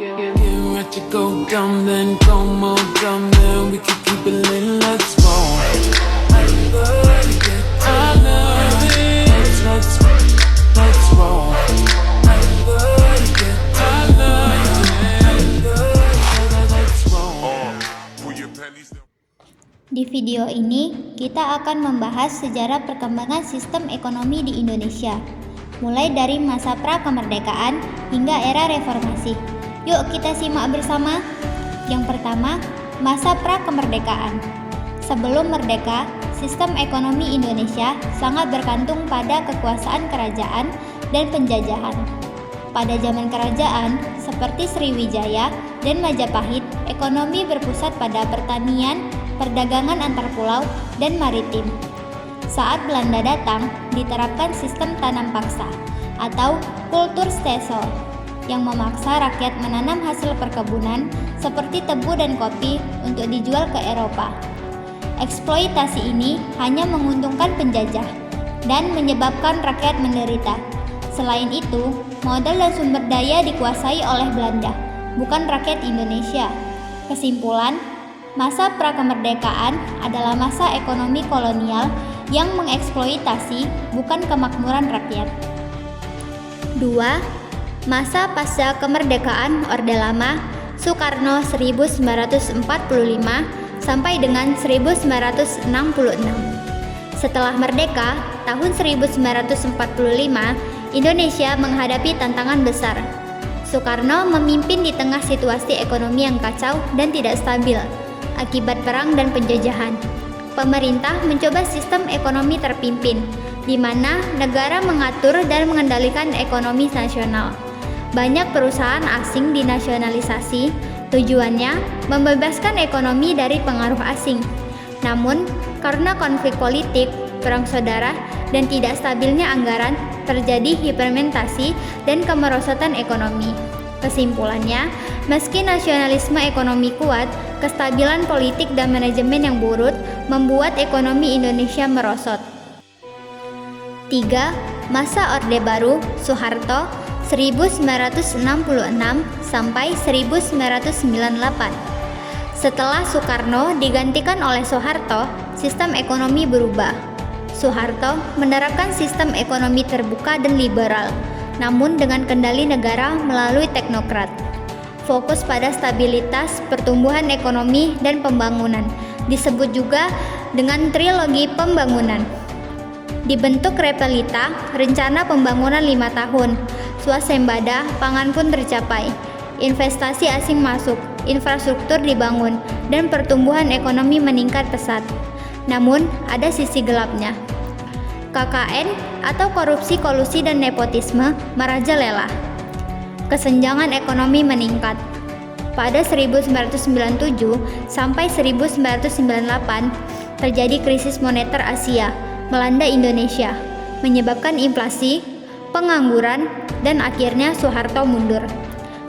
Getting ready to go dumb, then go more dumb, then we can keep it lit, let's roll. I love it, let's roll. I love it, let's roll. Pull your panties down. Di video ini, kita akan membahas sejarah perkembangan sistem ekonomi di Indonesia, mulai dari masa pra-kemerdekaan hingga era reformasi. Yuk kita simak bersama. Yang pertama, masa pra-kemerdekaan. Sebelum merdeka, sistem ekonomi Indonesia sangat bergantung pada kekuasaan kerajaan dan penjajahan. Pada zaman kerajaan, seperti Sriwijaya dan Majapahit, ekonomi berpusat pada pertanian, perdagangan antar pulau, dan maritim. Saat Belanda datang, diterapkan sistem tanam paksa atau kultur stelsel yang memaksa rakyat menanam hasil perkebunan seperti tebu dan kopi untuk dijual ke Eropa. Eksploitasi ini hanya menguntungkan penjajah dan menyebabkan rakyat menderita. Selain itu, modal dan sumber daya dikuasai oleh Belanda, bukan rakyat Indonesia. Kesimpulan, masa pra-kemerdekaan adalah masa ekonomi kolonial yang mengeksploitasi, bukan kemakmuran rakyat. 2. Masa pasca kemerdekaan Orde Lama, Soekarno 1945 sampai dengan 1966. Setelah merdeka, tahun 1945, Indonesia menghadapi tantangan besar. Soekarno memimpin di tengah situasi ekonomi yang kacau dan tidak stabil akibat perang dan penjajahan. Pemerintah mencoba sistem ekonomi terpimpin, di mana negara mengatur dan mengendalikan ekonomi nasional. Banyak perusahaan asing dinasionalisasi, tujuannya membebaskan ekonomi dari pengaruh asing. Namun, karena konflik politik, perang saudara, dan tidak stabilnya anggaran, terjadi hipermentasi dan kemerosotan ekonomi. Kesimpulannya, meski nasionalisme ekonomi kuat, kestabilan politik dan manajemen yang buruk membuat ekonomi Indonesia merosot. 3. Masa Orde Baru Soeharto 1966 sampai 1998. Setelah Soekarno digantikan oleh Soeharto, sistem ekonomi berubah. Soeharto menerapkan sistem ekonomi terbuka dan liberal, namun dengan kendali negara melalui teknokrat. Fokus pada stabilitas, pertumbuhan ekonomi, dan pembangunan, disebut juga dengan trilogi pembangunan. Dibentuk Repelita, rencana pembangunan 5 tahun, swasembada pangan pun tercapai, investasi asing masuk, infrastruktur dibangun, dan pertumbuhan ekonomi meningkat pesat. Namun, ada sisi gelapnya. KKN atau korupsi, kolusi, dan nepotisme merajalela. Kesenjangan ekonomi meningkat. Pada 1997 sampai 1998 terjadi krisis moneter Asia melanda Indonesia, menyebabkan inflasi, pengangguran, dan akhirnya Soeharto mundur.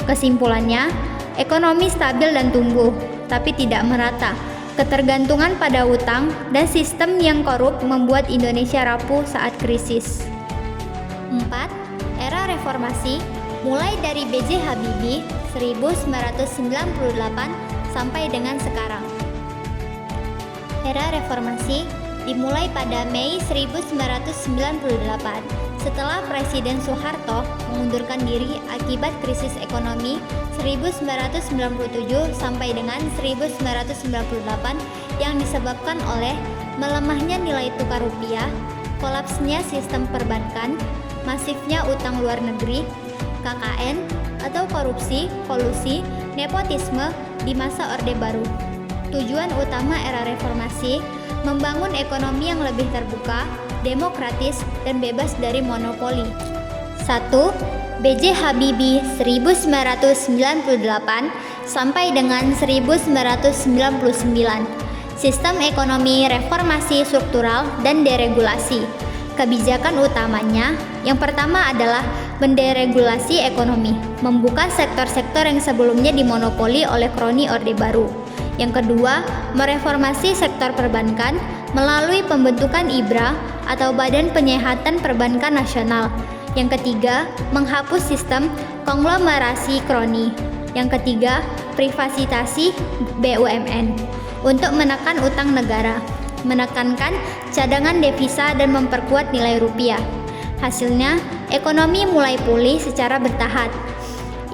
Kesimpulannya, ekonomi stabil dan tumbuh, tapi tidak merata. Ketergantungan pada utang dan sistem yang korup membuat Indonesia rapuh saat krisis. 4. Era reformasi mulai dari B.J. Habibie 1998 sampai dengan sekarang. Era reformasi dimulai pada Mei 1998 setelah Presiden Soeharto mengundurkan diri akibat krisis ekonomi 1997 sampai dengan 1998 yang disebabkan oleh melemahnya nilai tukar rupiah, kolapsnya sistem perbankan, masifnya utang luar negeri, KKN atau korupsi, kolusi, nepotisme di masa Orde Baru. Tujuan utama era reformasi membangun ekonomi yang lebih terbuka, demokratis, dan bebas dari monopoli. 1. B.J. Habibie 1998 sampai dengan 1999. Sistem ekonomi reformasi struktural dan deregulasi. Kebijakan utamanya yang pertama adalah menderegulasi ekonomi, membuka sektor-sektor yang sebelumnya dimonopoli oleh kroni Orde Baru. Yang kedua, mereformasi sektor perbankan melalui pembentukan IBRA atau Badan Penyihatan Perbankan Nasional. Yang ketiga, menghapus sistem konglomerasi kroni. Yang ketiga, privatisasi BUMN untuk menekan utang negara, menekankan cadangan devisa dan memperkuat nilai rupiah. Hasilnya, ekonomi mulai pulih secara bertahap.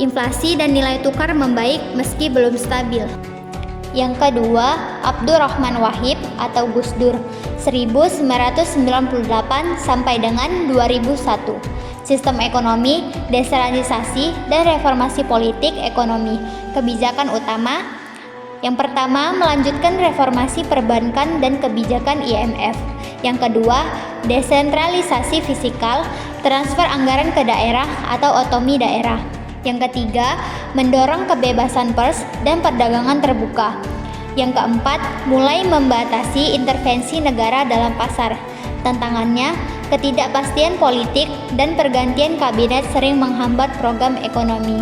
Inflasi dan nilai tukar membaik meski belum stabil. Yang kedua, Abdurrahman Wahid atau Gus Dur 1998 sampai dengan 2001. Sistem ekonomi, desentralisasi, dan reformasi politik ekonomi. Kebijakan utama: yang pertama, melanjutkan reformasi perbankan dan kebijakan IMF. Yang kedua, desentralisasi fiskal, transfer anggaran ke daerah atau otonomi daerah. Yang ketiga, mendorong kebebasan pers dan perdagangan terbuka. Yang keempat, mulai membatasi intervensi negara dalam pasar. Tantangannya, ketidakpastian politik dan pergantian kabinet sering menghambat program ekonomi.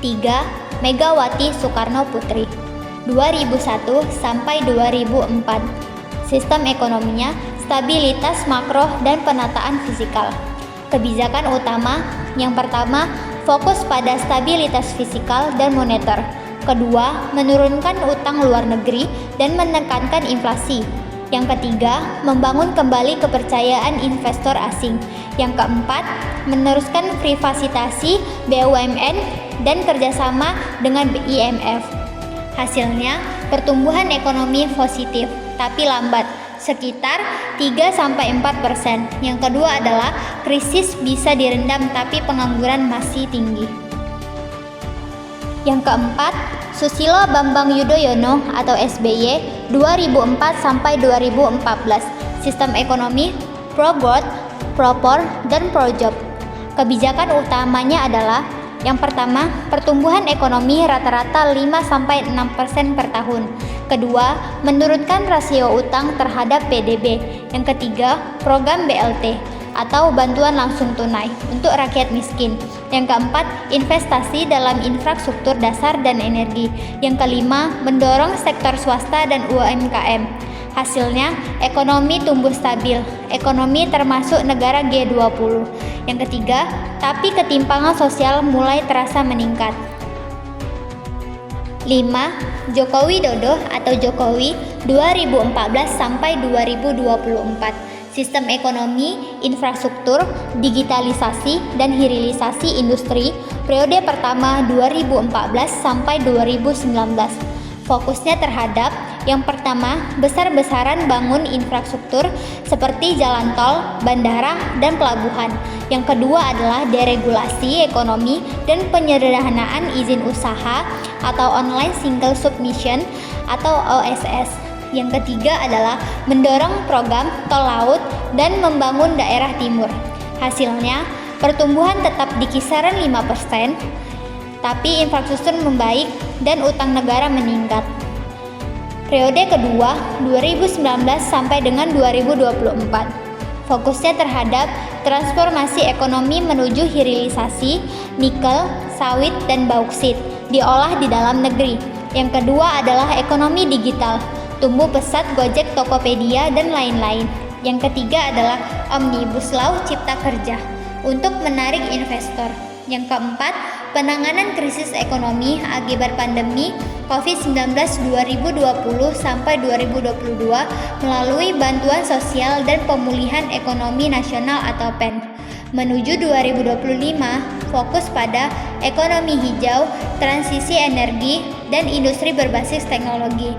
3. Megawati Soekarno Putri 2001 sampai 2004. Sistem ekonominya, stabilitas makro dan penataan fiskal. Kebijakan utama: yang pertama, fokus pada stabilitas fiskal dan moneter. Kedua, menurunkan utang luar negeri dan menekankan inflasi. Yang ketiga, membangun kembali kepercayaan investor asing. Yang keempat, meneruskan privatisasi BUMN dan kerjasama dengan IMF. Hasilnya, pertumbuhan ekonomi positif, tapi lambat, sekitar 3-4%. Yang kedua adalah krisis bisa direndam tapi pengangguran masih tinggi. Yang keempat, Susilo Bambang Yudhoyono atau SBY 2004 sampai 2014. Sistem ekonomi pro-growth, pro-poor, dan pro-job. Kebijakan utamanya adalah: yang pertama, pertumbuhan ekonomi rata-rata 5-6% per tahun. Kedua, menurunkan rasio utang terhadap PDB. Yang ketiga, program BLT atau bantuan langsung tunai untuk rakyat miskin. Yang keempat, investasi dalam infrastruktur dasar dan energi. Yang kelima, mendorong sektor swasta dan UMKM. Hasilnya, ekonomi tumbuh stabil. Ekonomi termasuk negara G20. Yang ketiga, tapi ketimpangan sosial mulai terasa meningkat. 5. Joko Widodo atau Jokowi 2014 sampai 2024. Sistem ekonomi, infrastruktur, digitalisasi, dan hilirisasi industri periode pertama 2014 sampai 2019. Fokusnya terhadap: yang pertama, besar-besaran bangun infrastruktur seperti jalan tol, bandara, dan pelabuhan. Yang kedua adalah deregulasi ekonomi dan penyederhanaan izin usaha atau online single submission atau OSS. Yang ketiga adalah mendorong program tol laut dan membangun daerah timur. Hasilnya, pertumbuhan tetap di kisaran 5%, tapi infrastruktur membaik dan utang negara meningkat. Periode kedua 2019 sampai dengan 2024. Fokusnya terhadap transformasi ekonomi menuju hilirisasi, nikel, sawit, dan bauksit diolah di dalam negeri. Yang kedua adalah ekonomi digital, tumbuh pesat Gojek, Tokopedia, dan lain-lain. Yang ketiga adalah Omnibus Law Cipta Kerja untuk menarik investor. Yang keempat, penanganan krisis ekonomi akibat pandemi COVID-19 2020 sampai 2022 melalui bantuan sosial dan pemulihan ekonomi nasional atau PEN. Menuju 2025, fokus pada ekonomi hijau, transisi energi, dan industri berbasis teknologi.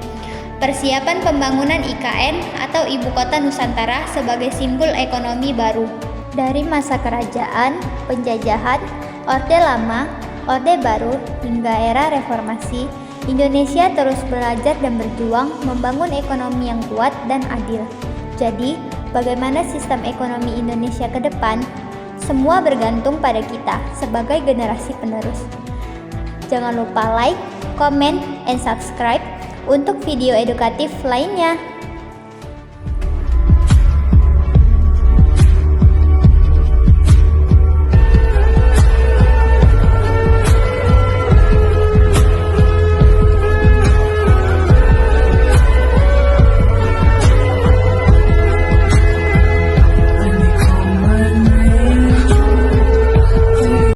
Persiapan pembangunan IKN atau Ibu Kota Nusantara sebagai simbol ekonomi baru. Dari masa kerajaan, penjajahan, Orde Lama, Orde Baru, hingga era reformasi, Indonesia terus belajar dan berjuang membangun ekonomi yang kuat dan adil. Jadi, bagaimana sistem ekonomi Indonesia ke depan? Semua bergantung pada kita sebagai generasi penerus. Jangan lupa like, comment, and subscribe untuk video edukatif lainnya.